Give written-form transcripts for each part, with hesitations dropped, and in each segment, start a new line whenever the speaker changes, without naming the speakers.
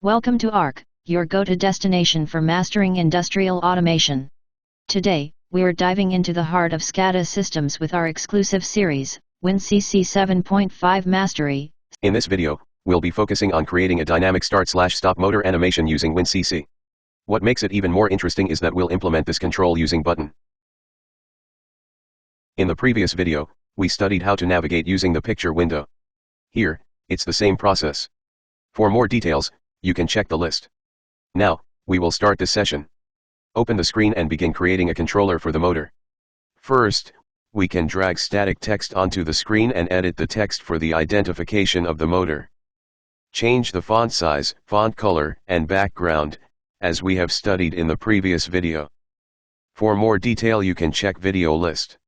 Welcome to ARC, your go-to destination for mastering industrial automation. Today, we're diving into the heart of SCADA systems with our exclusive series, Wincc 7.5 Mastery.
In this video, we'll be focusing on creating a dynamic start/stop motor animation using Wincc. What makes it even more interesting is that we'll implement this control using button. In the previous video, we studied how to navigate using the picture window. Here, it's the same process. For more details, you can check the list. Now, we will start this session. Open the screen and begin creating a controller for the motor. First, we can drag static text onto the screen and edit the text for the identification of the motor. Change the font size, font color, and background, as we have studied in the previous video. For more detail, you can check video list.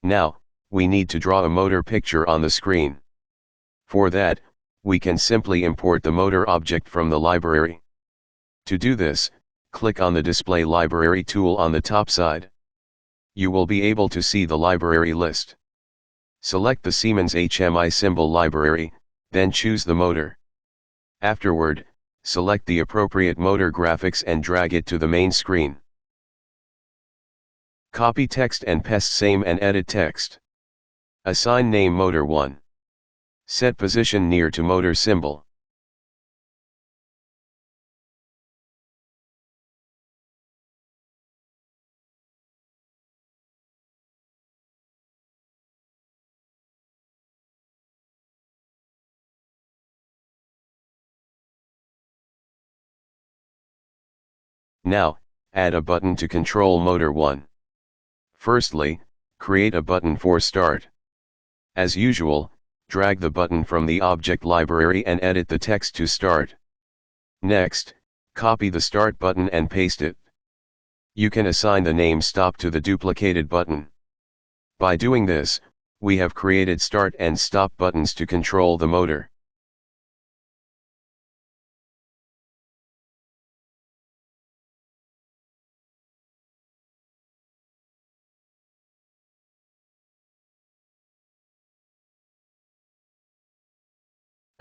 Now, we need to draw a motor picture on the screen. For that, we can simply import the motor object from the library. To do this, click on the Display Library tool on the top side. You will be able to see the library list. Select the Siemens HMI symbol library, then choose the motor. Afterward, select the appropriate motor graphics and drag it to the main screen. Copy text and paste same and edit text. Assign name motor 1. Set position near to motor symbol. Now, add a button to control motor 1. Firstly, create a button for start. As usual, drag the button from the object library and edit the text to start. Next, copy the start button and paste it. You can assign the name stop to the duplicated button. By doing this, we have created start and stop buttons to control the motor.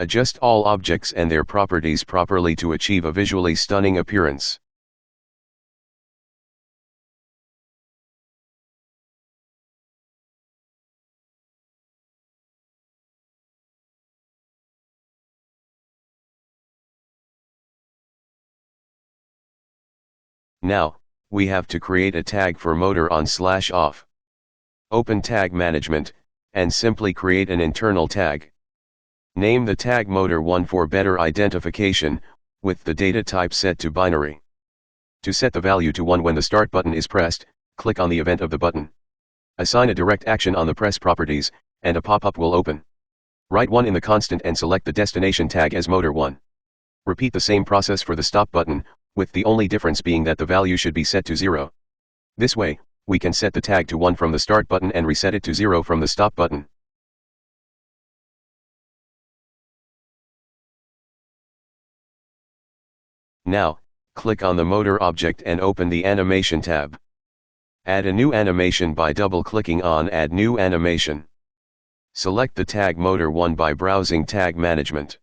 Adjust all objects and their properties properly to achieve a visually stunning appearance. Now, we have to create a tag for motor on/off. Open Tag Management, and simply create an internal tag. Name the tag motor 1 for better identification, with the data type set to binary. To set the value to 1 when the start button is pressed, click on the event of the button. Assign a direct action on the press properties, and a pop-up will open. Write 1 in the constant and select the destination tag as motor 1. Repeat the same process for the stop button, with the only difference being that the value should be set to 0. This way, we can set the tag to 1 from the start button and reset it to 0 from the stop button. Now, click on the motor object and open the Animation tab. Add a new animation by double-clicking on Add New Animation. Select the tag motor 1 by browsing Tag Management.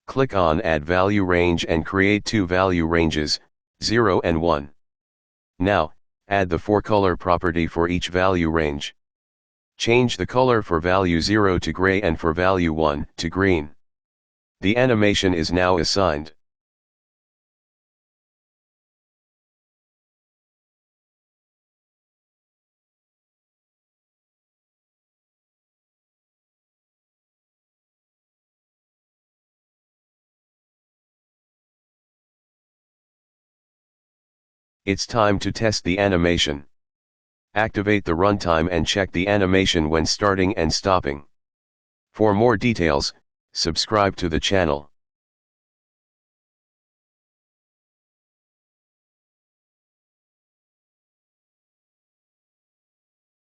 Click on Add Value Range and create 2 value ranges, 0 and 1. Now, add the 4-color property for each value range. Change the color for value 0 to gray and for value 1 to green. The animation is now assigned. It's time to test the animation. Activate the runtime and check the animation when starting and stopping. For more details, subscribe to the channel.